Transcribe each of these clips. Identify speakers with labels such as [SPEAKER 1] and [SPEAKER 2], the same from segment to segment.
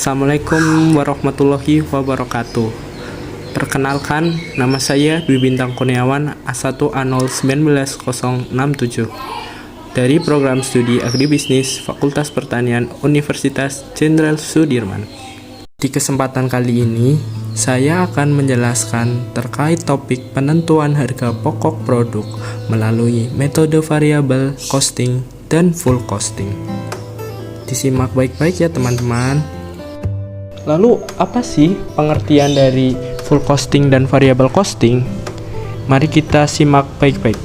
[SPEAKER 1] Assalamualaikum warahmatullahi wabarakatuh. Perkenalkan, nama saya Dwi Bintang Kurniawan, A1A019067 dari Program Studi Agribisnis Fakultas Pertanian Universitas Jenderal Sudirman. Di kesempatan kali ini, saya akan menjelaskan terkait topik penentuan harga pokok produk melalui metode variable costing dan full costing. Disimak baik-baik ya teman-teman. Lalu apa sih pengertian dari full costing dan variable costing? Mari kita simak baik-baik.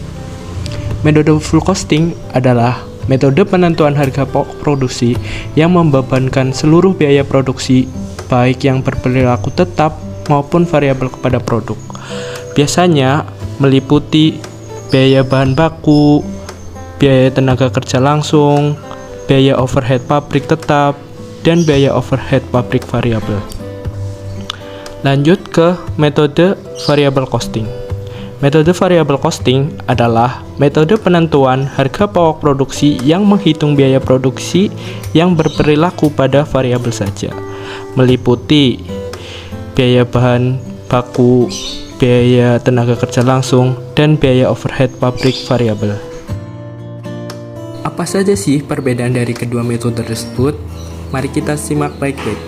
[SPEAKER 1] Metode full costing adalah metode penentuan harga pokok produksi yang membebankan seluruh biaya produksi baik yang berperilaku tetap maupun variabel kepada produk. Biasanya meliputi biaya bahan baku, biaya tenaga kerja langsung, biaya overhead pabrik tetap, dan biaya overhead pabrik variabel. Lanjut ke metode variable costing. Metode variable costing adalah metode penentuan harga pokok produksi yang menghitung biaya produksi yang berperilaku pada variabel saja, meliputi biaya bahan baku, biaya tenaga kerja langsung, dan biaya overhead pabrik variabel. Apa saja sih perbedaan dari kedua metode tersebut? Mari kita simak baik-baik.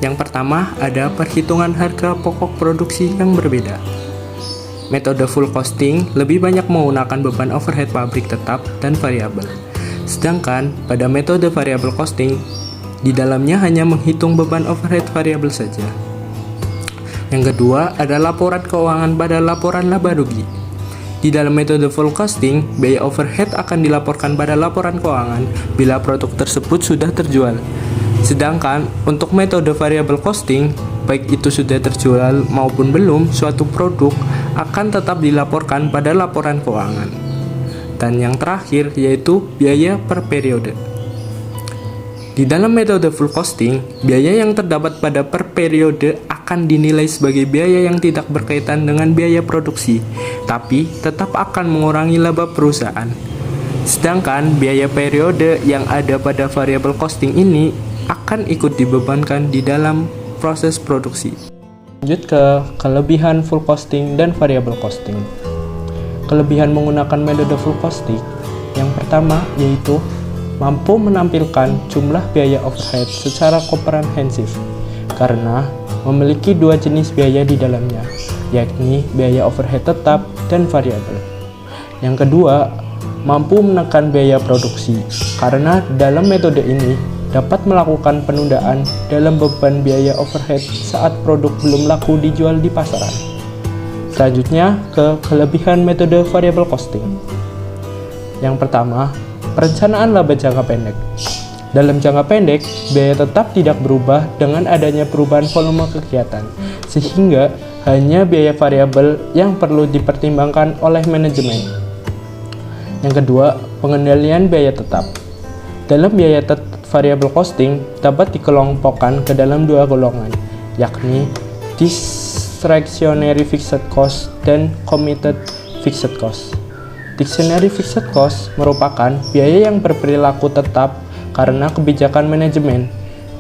[SPEAKER 1] Yang pertama, ada perhitungan harga pokok produksi yang berbeda. Metode full costing lebih banyak menggunakan beban overhead pabrik tetap dan variabel. Sedangkan pada metode variable costing, di dalamnya hanya menghitung beban overhead variabel saja. Yang kedua, ada laporan keuangan pada laporan laba rugi. Di dalam metode full costing, biaya overhead akan dilaporkan pada laporan keuangan bila produk tersebut sudah terjual. Sedangkan untuk metode variable costing, baik itu sudah terjual maupun belum, suatu produk akan tetap dilaporkan pada laporan keuangan. Dan yang terakhir yaitu biaya per periode. Di dalam metode full costing, biaya yang terdapat pada per periode akan dinilai sebagai biaya yang tidak berkaitan dengan biaya produksi, tapi tetap akan mengurangi laba perusahaan. Sedangkan biaya periode yang ada pada variable costing ini akan ikut dibebankan di dalam proses produksi. Lanjut ke kelebihan full costing dan variable costing. Kelebihan menggunakan metode full costing yang pertama yaitu mampu menampilkan jumlah biaya overhead secara komprehensif karena memiliki dua jenis biaya di dalamnya, yakni biaya overhead tetap dan variabel. Yang kedua, mampu menekan biaya produksi karena dalam metode ini dapat melakukan penundaan dalam beban biaya overhead saat produk belum laku dijual di pasaran. Selanjutnya ke kelebihan metode variable costing. Yang pertama, perencanaan laba jangka pendek. Dalam jangka pendek, biaya tetap tidak berubah dengan adanya perubahan volume kegiatan, sehingga hanya biaya variabel yang perlu dipertimbangkan oleh manajemen. Yang kedua, pengendalian biaya tetap. Dalam biaya variable costing dapat dikelompokkan ke dalam dua golongan, yakni discretionary fixed cost dan committed fixed cost. Discretionary fixed cost merupakan biaya yang berperilaku tetap karena kebijakan manajemen.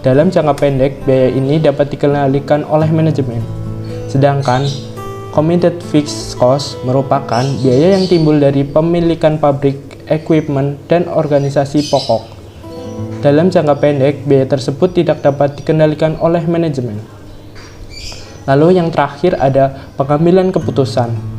[SPEAKER 1] Dalam jangka pendek, biaya ini dapat dikendalikan oleh manajemen. Sedangkan committed fixed cost merupakan biaya yang timbul dari pemilikan pabrik, equipment, dan organisasi pokok. Dalam jangka pendek, biaya tersebut tidak dapat dikendalikan oleh manajemen. Lalu yang terakhir ada pengambilan keputusan.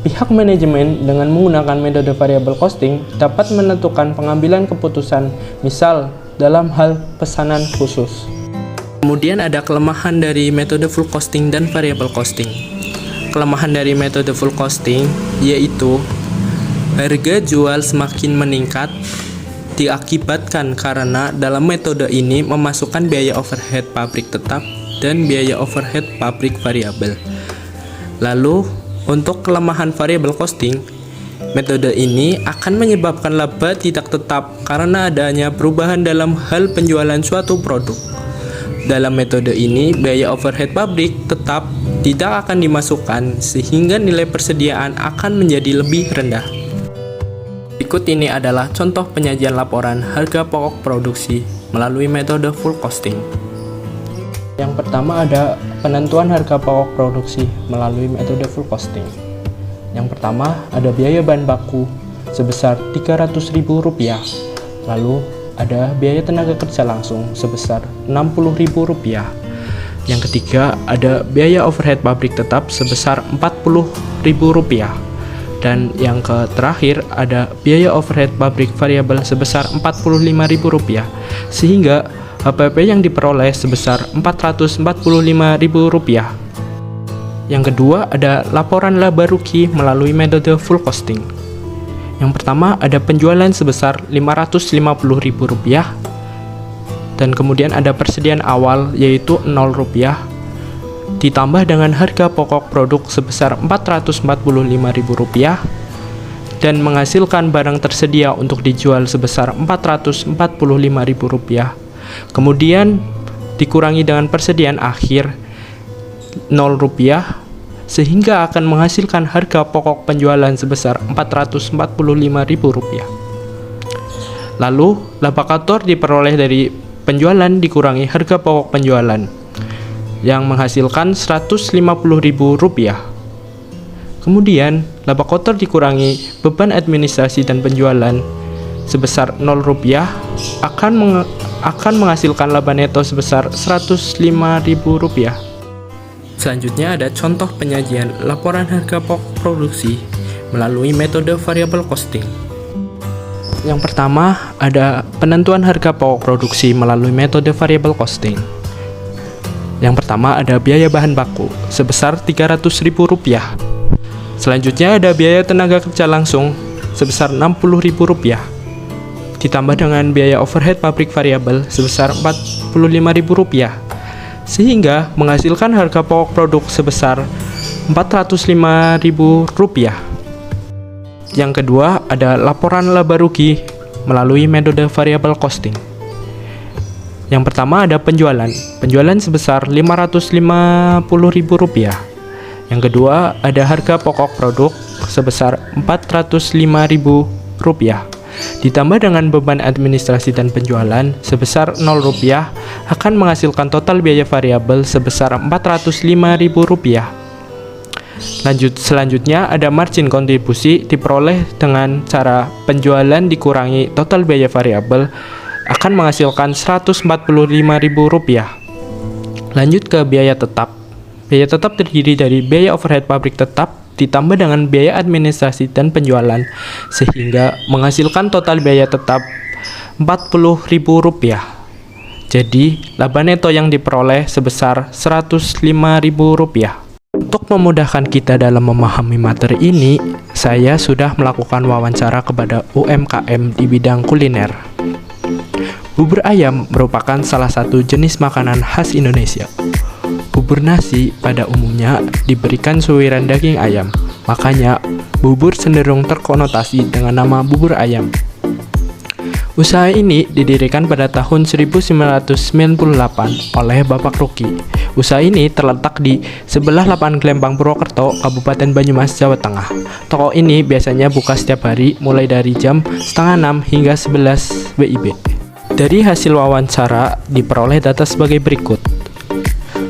[SPEAKER 1] Pihak manajemen dengan menggunakan metode variable costing dapat menentukan pengambilan keputusan, misal dalam hal pesanan khusus. Kemudian ada kelemahan dari metode full costing dan variable costing. Kelemahan dari metode full costing yaitu harga jual semakin meningkat diakibatkan karena dalam metode ini memasukkan biaya overhead pabrik tetap dan biaya overhead pabrik variabel. Lalu untuk kelemahan variable costing, metode ini akan menyebabkan laba tidak tetap karena adanya perubahan dalam hal penjualan suatu produk. Dalam metode ini, biaya overhead pabrik tetap tidak akan dimasukkan sehingga nilai persediaan akan menjadi lebih rendah. Berikut ini adalah contoh penyajian laporan harga pokok produksi melalui metode full costing. Yang pertama ada penentuan harga pokok produksi melalui metode full costing. Yang pertama ada biaya bahan baku sebesar Rp300.000. Lalu ada biaya tenaga kerja langsung sebesar Rp60.000. Yang ketiga ada biaya overhead pabrik tetap sebesar Rp40.000. Dan yang terakhir ada biaya overhead pabrik variabel sebesar Rp45.000, sehingga HPP yang diperoleh sebesar Rp445.000. Yang kedua ada laporan laba rugi melalui metode full costing. Yang pertama ada penjualan sebesar Rp550.000, dan kemudian ada persediaan awal yaitu Rp0, ditambah dengan harga pokok produk sebesar Rp445.000, dan menghasilkan barang tersedia untuk dijual sebesar Rp445.000. Kemudian dikurangi dengan persediaan akhir Rp0, sehingga akan menghasilkan harga pokok penjualan sebesar Rp445.000. Lalu laba kantor diperoleh dari penjualan dikurangi harga pokok penjualan yang menghasilkan Rp150.000. Kemudian laba kotor dikurangi beban administrasi dan penjualan sebesar Rp0 akan menghasilkan laba neto sebesar Rp105.000. Selanjutnya ada contoh penyajian laporan harga pokok produksi melalui metode variable costing. Yang pertama ada penentuan harga pokok produksi melalui metode variable costing. Yang pertama ada biaya bahan baku sebesar Rp300.000. Selanjutnya ada biaya tenaga kerja langsung sebesar Rp60.000, ditambah dengan biaya overhead pabrik variabel sebesar Rp45.000, sehingga menghasilkan harga pokok produk sebesar Rp405.000. Yang kedua ada laporan laba rugi melalui metode variable costing. Yang pertama ada penjualan sebesar Rp550.000. Yang kedua ada harga pokok produk sebesar Rp405.000, ditambah dengan beban administrasi dan penjualan sebesar Rp0 akan menghasilkan total biaya variabel sebesar Rp405.000. Selanjutnya ada margin kontribusi diperoleh dengan cara penjualan dikurangi total biaya variabel akan menghasilkan Rp145.000. Lanjut ke biaya tetap. Biaya tetap terdiri dari biaya overhead pabrik tetap ditambah dengan biaya administrasi dan penjualan, sehingga menghasilkan total biaya tetap Rp40.000. Jadi, laba neto yang diperoleh sebesar Rp105.000. Untuk memudahkan kita dalam memahami materi ini, saya sudah melakukan wawancara kepada UMKM di bidang kuliner. Bubur ayam merupakan salah satu jenis makanan khas Indonesia. Bubur nasi pada umumnya diberikan suiran daging ayam, makanya bubur cenderung terkonotasi dengan nama bubur ayam. Usaha ini didirikan pada tahun 1998 oleh Bapak Ruki. Usaha ini terletak di sebelah lapangan Gelembang Purwokerto, Kabupaten Banyumas, Jawa Tengah. Toko ini biasanya buka setiap hari mulai dari jam 5:30 hingga 11 WIB. Dari hasil wawancara diperoleh data sebagai berikut.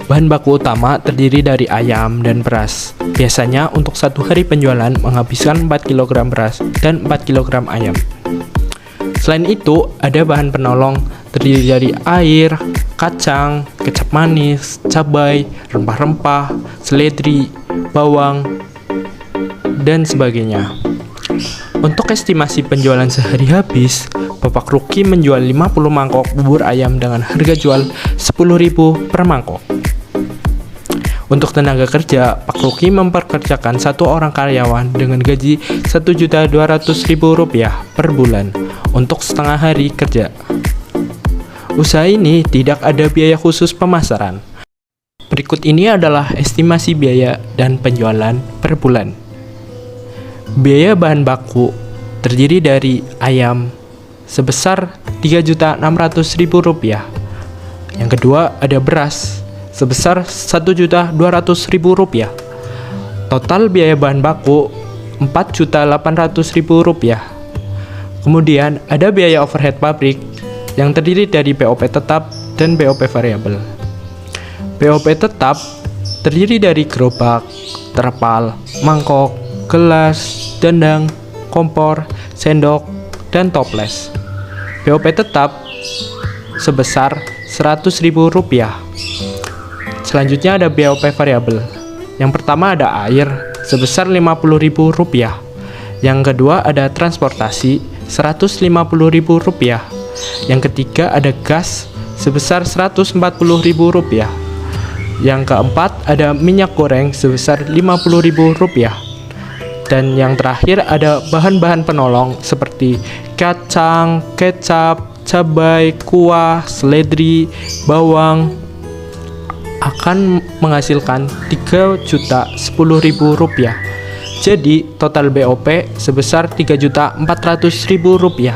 [SPEAKER 1] Bahan baku utama terdiri dari ayam dan beras. Biasanya untuk satu hari penjualan menghabiskan 4 kg beras dan 4 kg ayam. Selain itu, ada bahan penolong terdiri dari air, kacang, kecap manis, cabai, rempah-rempah, seledri, bawang, dan sebagainya. Untuk estimasi penjualan sehari habis, Bapak Ruki menjual 50 mangkok bubur ayam dengan harga jual Rp10.000 per mangkok. Untuk tenaga kerja, Pak Ruki memperkerjakan satu orang karyawan dengan gaji Rp1.200.000 per bulan untuk setengah hari kerja. Usaha ini tidak ada biaya khusus pemasaran. Berikut ini adalah estimasi biaya dan penjualan per bulan. Biaya bahan baku terdiri dari ayam sebesar Rp3.600.000. Yang kedua ada beras sebesar Rp1.200.000. Total biaya bahan baku Rp4.800.000. Kemudian ada biaya overhead pabrik yang terdiri dari BOP tetap dan BOP variabel. BOP tetap terdiri dari gerobak, terpal, mangkok, gelas, dendang, kompor, sendok, dan toples. BOP tetap sebesar Rp100.000. Selanjutnya ada BOP variabel. Yang pertama ada air sebesar Rp50.000. Yang kedua ada transportasi Rp150.000. Yang ketiga ada gas sebesar Rp140.000. Yang keempat ada minyak goreng sebesar Rp50.000. Dan yang terakhir ada bahan-bahan penolong seperti kacang, kecap, cabai, kuah, seledri, bawang akan menghasilkan Rp3.010.000. Jadi total BOP sebesar Rp3.400.000.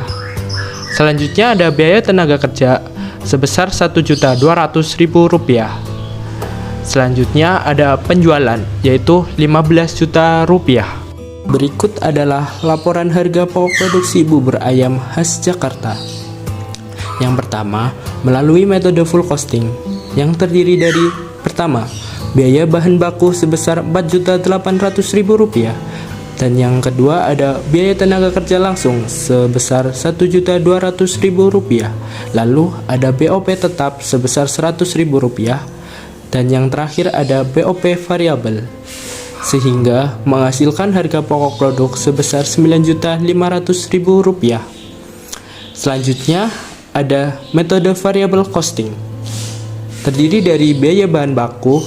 [SPEAKER 1] Selanjutnya ada biaya tenaga kerja sebesar Rp1.200.000. Selanjutnya ada penjualan yaitu Rp15 juta. Berikut adalah laporan harga pokok produksi bubur ayam khas Jakarta. Yang pertama, melalui metode full costing yang terdiri dari pertama, biaya bahan baku sebesar Rp4.800.000. Dan yang kedua ada biaya tenaga kerja langsung sebesar Rp1.200.000. Lalu ada BOP tetap sebesar Rp100.000. Dan yang terakhir ada BOP variabel, sehingga menghasilkan harga pokok produk sebesar Rp9.500.000. Selanjutnya ada metode variable costing, terdiri dari biaya bahan baku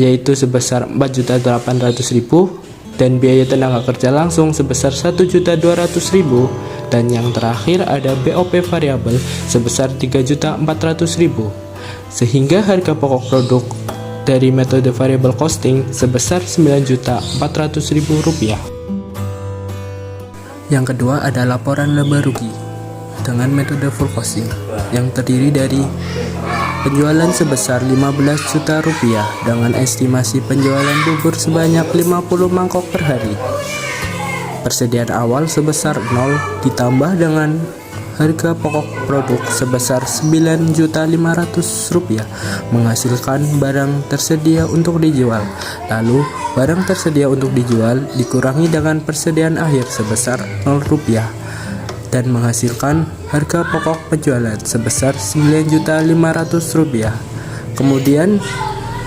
[SPEAKER 1] yaitu sebesar Rp4.800.000 dan biaya tenaga kerja langsung sebesar Rp1.200.000. Dan yang terakhir ada BOP variabel sebesar Rp3.400.000, sehingga harga pokok produk dari metode variable costing sebesar Rp9.400.000. Yang kedua ada laporan laba rugi dengan metode full costing yang terdiri dari penjualan sebesar Rp15 juta dengan estimasi penjualan bubur sebanyak 50 mangkok per hari. Persediaan awal sebesar 0 ditambah dengan harga pokok produk sebesar Rp9.500.000 menghasilkan barang tersedia untuk dijual. Lalu barang tersedia untuk dijual dikurangi dengan persediaan akhir sebesar Rp0 dan menghasilkan harga pokok penjualan sebesar Rp9.500.000. Kemudian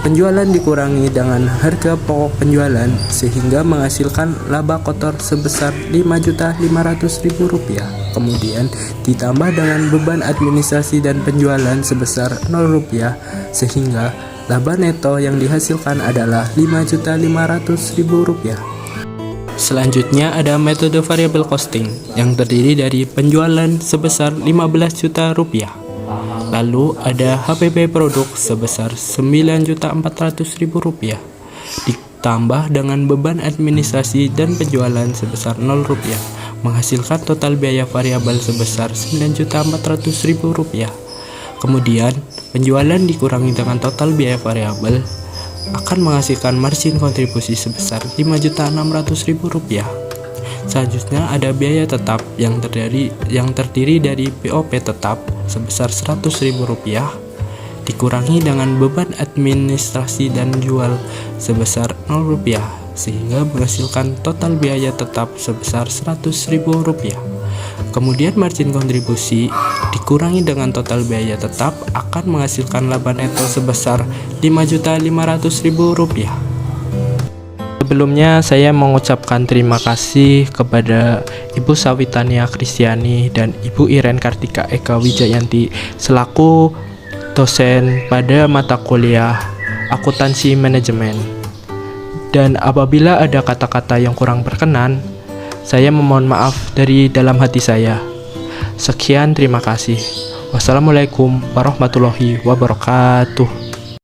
[SPEAKER 1] penjualan dikurangi dengan harga pokok penjualan sehingga menghasilkan laba kotor sebesar Rp5.500.000. Kemudian ditambah dengan beban administrasi dan penjualan sebesar Rp0 sehingga laba neto yang dihasilkan adalah Rp5.500.000. Selanjutnya ada metode variable costing yang terdiri dari penjualan sebesar Rp15 juta. Lalu ada HPP produk sebesar Rp9.400.000 ditambah dengan beban administrasi dan penjualan sebesar Rp0 menghasilkan total biaya variabel sebesar Rp9.400.000. Kemudian penjualan dikurangi dengan total biaya variabel akan menghasilkan margin kontribusi sebesar Rp5.600.000. Selanjutnya ada biaya tetap yang terdiri dari BOP tetap sebesar Rp100.000 dikurangi dengan beban administrasi dan jual sebesar Rp0 sehingga menghasilkan total biaya tetap sebesar Rp100.000. Kemudian margin kontribusi dikurangi dengan total biaya tetap akan menghasilkan laba neto sebesar Rp5.500.000. Sebelumnya saya mengucapkan terima kasih kepada Ibu Sawitania Kristiani dan Ibu Iren Kartika Eka Wijayanti selaku dosen pada mata kuliah akuntansi manajemen. Dan apabila ada kata-kata yang kurang berkenan, saya memohon maaf dari dalam hati saya. Sekian, terima kasih. Wassalamualaikum warahmatullahi wabarakatuh.